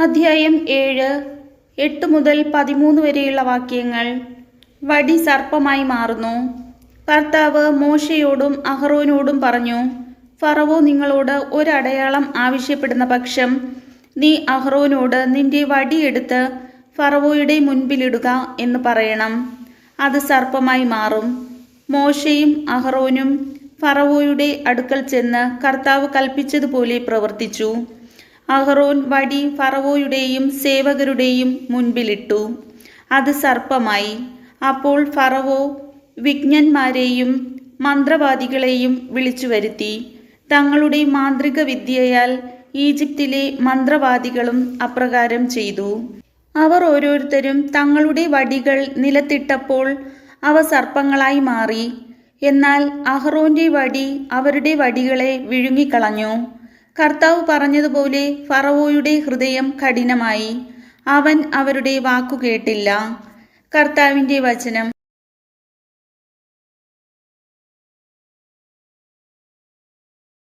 അധ്യായം 7 8 മുതൽ 13 വരെയുള്ള വാക്യങ്ങൾ. വടി സർപ്പമായി മാറുന്നു. കർത്താവ് മോശയോടും അഹറോനോടും പറഞ്ഞു, ഫറവോ നിങ്ങളോട് ഒരടയാളം ആവശ്യപ്പെടുന്ന പക്ഷം നീ അഹറോനോട് നിന്റെ വടിയെടുത്ത് ഫറവോയുടെ മുൻപിലിടുക എന്ന് പറയണം. അത് സർപ്പമായി മാറും. മോശയും അഹറോനും ഫറവോയുടെ അടുക്കൽ ചെന്ന് കർത്താവ് കൽപ്പിച്ചതുപോലെ പ്രവർത്തിച്ചു. അഹറോൻ വടി ഫറവോയുടെയും സേവകരുടെയും മുൻപിലിട്ടു. അത് സർപ്പമായി. അപ്പോൾ ഫറവോ വിജ്ഞന്മാരെയും മന്ത്രവാദികളെയും വിളിച്ചു വരുത്തി. തങ്ങളുടെ മാന്ത്രിക വിദ്യയാൽ ഈജിപ്തിലെ മന്ത്രവാദികളും അപ്രകാരം ചെയ്തു. അവർ ഓരോരുത്തരും തങ്ങളുടെ വടികൾ നിലത്തിട്ടപ്പോൾ അവ സർപ്പങ്ങളായി മാറി. എന്നാൽ അഹറോന്റെ വടി അവരുടെ വടികളെ വിഴുങ്ങിക്കളഞ്ഞു. കർത്താവ് പറഞ്ഞതുപോലെ ഫറവോയുടെ ഹൃദയം കഠിനമായി. അവൻ അവരുടെ വാക്കു കേട്ടില്ല. കർത്താവിൻ്റെ വചനം.